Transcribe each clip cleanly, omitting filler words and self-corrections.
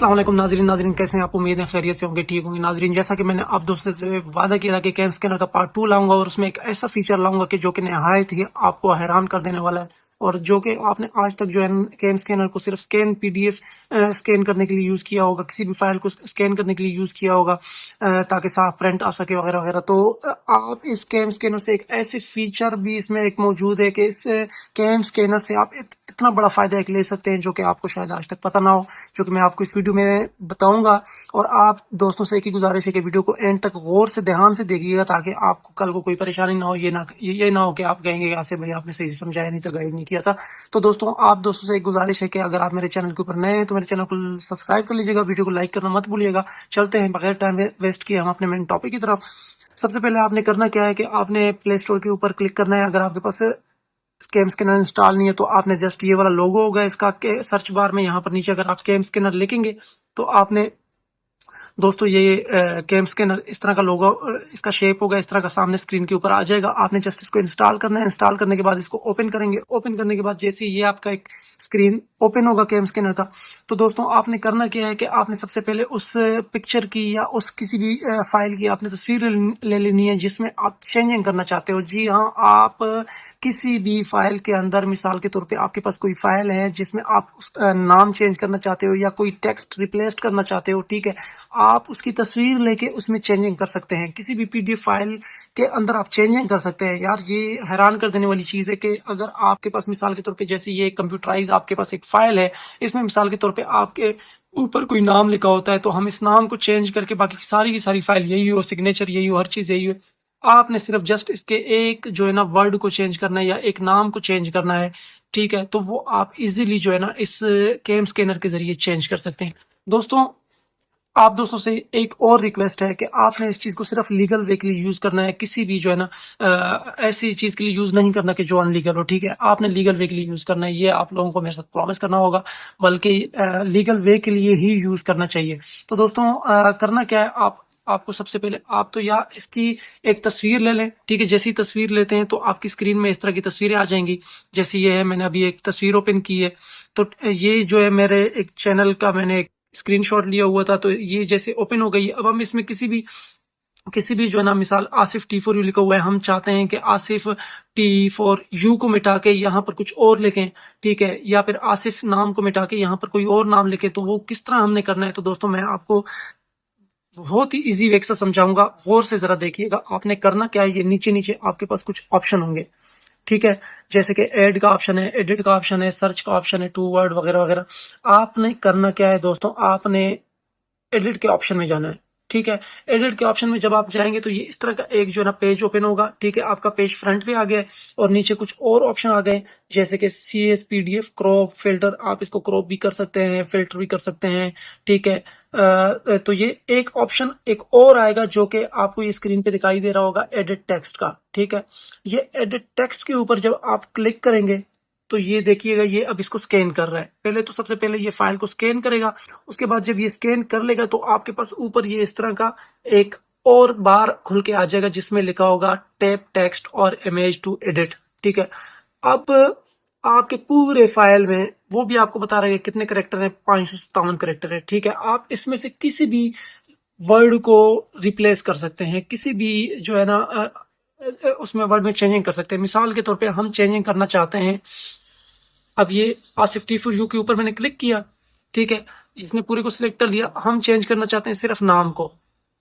अस्सलाम वालेकुम नाजरीन कैसे हैं आप। उम्मीद है खैरियत से होंगे, ठीक होंगे। नाजरीन, जैसा कि मैंने आप दोस्तों से वादा किया था कि कैम स्कैनर का पार्ट 2 लाऊंगा और उसमें एक ऐसा फीचर लाऊंगा कि जो कि नहायत ही आपको हैरान कर देने वाला है और जो कि आपने आज तक जो है कैम स्कैनर को सिर्फ पीडीएफ स्कैन करने के लिए यूज किया होगा, किसी भी फाइल को स्कैन करने के लिए यूज किया होगा ताकि साफ प्रिंट आ सके वगैरह वगैरह। तो आप इस कैम स्कैनर से एक ऐसे फीचर भी इसमें एक मौजूद है कि इस कैम स्कैनर से आप इतना बड़ा फायदा एक ले सकते हैं जो कि आपको शायद आज तक पता ना हो, जो कि मैं आपको इस वीडियो में बताऊंगा। और आप दोस्तों से एक ही गुजारिश है कि वीडियो को एंड तक गौर से ध्यान से देखिएगा ताकि आपको कल को कोई परेशानी ना हो। ये ना हो कि आप कहेंगे यहाँ से भाई आपने सही से समझाया नहीं था, गाइड नहीं किया था। तो दोस्तों, आप दोस्तों से एक गुजारिश है कि अगर आप मेरे चैनल के ऊपर नए हैं तो मेरे चैनल को सब्सक्राइब कर लीजिएगा, वीडियो को लाइक करना मत भूलिएगा। चलते हैं बगैर टाइम वेस्ट किए हम अपने मेन टॉपिक की तरफ। सबसे पहले आपने करना क्या है कि आपने प्ले स्टोर के ऊपर क्लिक करना है। अगर आपके पास कैम स्कैनर इंस्टॉल नहीं है तो आपने जस्ट ये वाला लोगो होगा इसका के सर्च बार में यहाँ पर नीचे अगर आप कैम स्कैनर लिखेंगे तो आपने दोस्तों ये कैम स्कैनर इस तरह का लोगो, इसका शेप होगा, इस तरह का सामने स्क्रीन के ऊपर आ जाएगा। आपने जस्ट इसको इंस्टॉल करना है। इंस्टॉल करने के बाद इसको ओपन करेंगे। ओपन करने के बाद जैसे ये आपका एक स्क्रीन ओपन होगा कैम स्कैनर का, तो दोस्तों आपने करना क्या है कि आपने सबसे पहले उस पिक्चर की या उस किसी भी फाइल की आपने तस्वीर ले लेनी है जिसमें आप चेंजिंग करना चाहते हो। जी हाँ, आप किसी भी फाइल के अंदर, मिसाल के तौर पे आपके पास कोई फाइल है जिसमें आप उसका नाम चेंज करना चाहते हो या कोई टेक्स्ट रिप्लेस करना चाहते हो, ठीक है, आप उसकी तस्वीर लेके उसमें चेंजिंग कर सकते हैं। किसी भी पीडीएफ फाइल के अंदर आप चेंजिंग कर सकते हैं। यार ये हैरान कर देने वाली चीज है कि अगर आपके पास मिसाल के तौर पे जैसे ये कंप्यूटराइज आपके पास एक फाइल है, इसमें मिसाल के तौर पे आपके ऊपर कोई नाम लिखा होता है तो हम इस नाम को चेंज करके बाकी सारी की सारी फाइल यही हो, सिग्नेचर यही हो, हर चीज यही हो, आपने सिर्फ जस्ट इसके एक जो है ना वर्ड को चेंज करना है या एक नाम को चेंज करना है, ठीक है, तो वो आप इजीली जो है ना इस कैम स्कैनर के जरिए चेंज कर सकते हैं। दोस्तों, आप दोस्तों से एक और रिक्वेस्ट है कि आपने इस चीज को सिर्फ लीगल वे के लिए यूज करना है, किसी भी जो है ना ऐसी चीज के लिए यूज नहीं करना कि जो अनलीगल हो, ठीक है। आपने लीगल वे के लिए यूज करना है, ये आप लोगों को मेरे साथ प्रॉमिस करना होगा, बल्कि लीगल वे के लिए ही यूज करना चाहिए। तो दोस्तों, करना क्या है, आपको सबसे पहले आप तो या इसकी एक तस्वीर ले लें, ठीक है। जैसी तस्वीर लेते हैं तो आपकी स्क्रीन में इस तरह की तस्वीरें आ जाएंगी। जैसे ये है, मैंने अभी एक तस्वीर ओपन की है, तो ये जो है मेरे एक चैनल का मैंने एक स्क्रीनशॉट लिया हुआ था, तो ये जैसे ओपन हो गई। अब हम इसमें किसी भी जो है ना, मिसाल आसिफ T4U लिखा हुआ है, हम चाहते हैं कि आसिफ T4U को मिटा के यहाँ पर कुछ और लिखें, ठीक है, या फिर आसिफ नाम को मिटा के यहाँ पर कोई और नाम लिखे, तो वो किस तरह हमने करना है। तो दोस्तों, मैं आपको बहुत ही इजी वे से समझाऊंगा, गौर से जरा देखिएगा। आपने करना क्या है, ये नीचे नीचे आपके पास कुछ ऑप्शन होंगे, ठीक है, जैसे कि ऐड का ऑप्शन है, एडिट का ऑप्शन है, सर्च का ऑप्शन है, टू वर्ड वगैरह वगैरह। आपने करना क्या है दोस्तों, आपने एडिट के ऑप्शन में जाना है, ठीक है। एडिट के ऑप्शन में जब आप जाएंगे तो ये इस तरह का एक जो है ना पेज ओपन होगा, ठीक है। आपका पेज फ्रंट पे आ गया है और नीचे कुछ और ऑप्शन आ गए जैसे कि CS PDF क्रॉप फिल्टर, आप इसको क्रॉप भी कर सकते हैं, फिल्टर भी कर सकते हैं, ठीक है। तो ये एक ऑप्शन एक और आएगा जो कि आपको ये स्क्रीन पे दिखाई दे रहा होगा, एडिट टेक्स्ट का, ठीक है। ये एडिट टेक्स्ट के ऊपर जब आप क्लिक करेंगे तो ये देखिएगा, ये अब इसको स्कैन कर रहा है। पहले तो सबसे पहले ये फाइल को स्कैन करेगा, उसके बाद जब ये स्कैन कर लेगा तो आपके पास ऊपर ये इस तरह का एक और बार खुल के आ जाएगा जिसमें लिखा होगा टैप टेक्स्ट और इमेज टू एडिट, ठीक है। अब आपके पूरे फाइल में वो भी आपको बता रहा है कितने करेक्टर है, 557 करेक्टर है, ठीक है। आप इसमें से किसी भी वर्ड को रिप्लेस कर सकते हैं, किसी भी जो है ना उसमें वर्ड में चेंजिंग कर सकते हैं। मिसाल के तौर पे हम चेंजिंग करना चाहते हैं, अब ये आसिफ T4U के ऊपर मैंने क्लिक किया, ठीक है, इसने पूरे को सिलेक्ट कर लिया। हम चेंज करना चाहते हैं सिर्फ नाम को।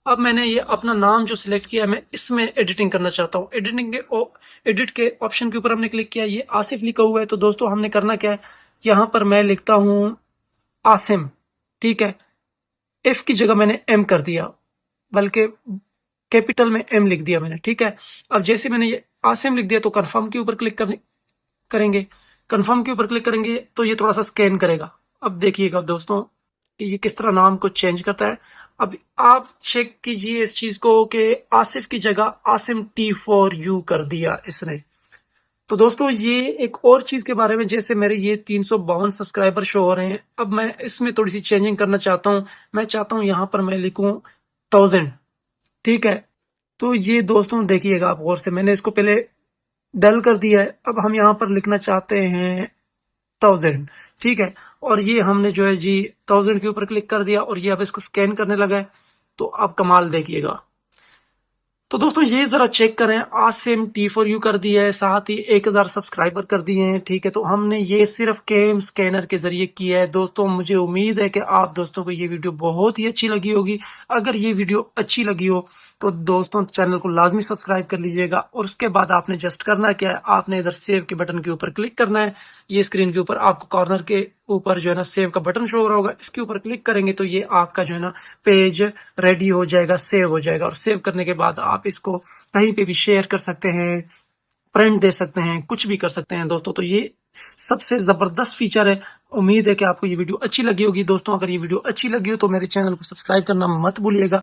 अब मैंने ये अपना नाम जो सिलेक्ट किया है, मैं इसमें एडिटिंग करना चाहता हूँ। एडिट के ऑप्शन के ऊपर हमने क्लिक किया, ये आसिफ लिखा हुआ है, तो दोस्तों हमने करना क्या है, यहाँ पर मैं लिखता हूँ आसिम, ठीक है। एफ की जगह मैंने एम कर दिया, बल्कि कैपिटल में एम लिख दिया मैंने, ठीक है। अब जैसे मैंने ये आसिम लिख दिया तो कन्फर्म के ऊपर क्लिक करेंगे। कंफर्म के ऊपर क्लिक करेंगे तो ये थोड़ा सा स्कैन करेगा। अब देखिएगा दोस्तों कि ये किस तरह नाम को चेंज करता है। अब आप चेक कीजिए इस चीज को कि आसिफ की जगह आसिम T4U कर दिया इसने। तो दोस्तों, ये एक और चीज के बारे में, जैसे मेरे ये 352 सब्सक्राइबर शो हो रहे हैं, अब मैं इसमें थोड़ी सी चेंजिंग करना चाहता हूँ। मैं चाहता हूँ यहाँ पर मैं लिखूं 1000, ठीक है। तो ये दोस्तों देखिएगा आप गौर से, मैंने इसको पहले डल कर दिया है, अब हम यहाँ पर लिखना चाहते हैं 1000, ठीक है। اور یہ ہم نے جو ہے جی 1000 کے اوپر کلک کر دیا اور یہ اب اس کو سکین کرنے لگا ہے، تو اب کمال دیکھیے گا۔ تو دوستوں یہ ذرا چیک کریں، آسم T4U کر دیا ہے، ساتھ ہی 1000 سبسکرائبر کر دیے ہیں، ٹھیک ہے۔ تو ہم نے یہ صرف کیم سکینر کے ذریعے کیا ہے دوستوں۔ مجھے امید ہے کہ آپ دوستوں کو یہ ویڈیو بہت ہی اچھی لگی ہوگی۔ اگر یہ ویڈیو اچھی لگی ہو تو دوستوں چینل کو لازمی سبسکرائب کر لیجئے گا، اور اس کے بعد آپ نے جسٹ کرنا کیا ہے، آپ نے ادھر سیو کے بٹن کے اوپر کلک کرنا ہے۔ یہ اسکرین کے اوپر آپ کو کارنر کے اوپر جو ہے نا سیو کا بٹن شو ہو رہا ہوگا، اس کے اوپر کلک کریں گے تو یہ آپ کا جو ہے نا پیج ریڈی ہو جائے گا، سیو ہو جائے گا، اور سیو کرنے کے بعد آپ اس کو کہیں پہ بھی شیئر کر سکتے ہیں، پرنٹ دے سکتے ہیں، کچھ بھی کر سکتے ہیں دوستوں۔ تو یہ سب سے زبردست فیچر ہے۔ امید ہے کہ آپ کو یہ ویڈیو اچھی لگی ہوگی دوستوں۔ اگر یہ ویڈیو اچھی لگی ہو تو میرے چینل کو سبسکرائب کرنا مت بھولیے گا۔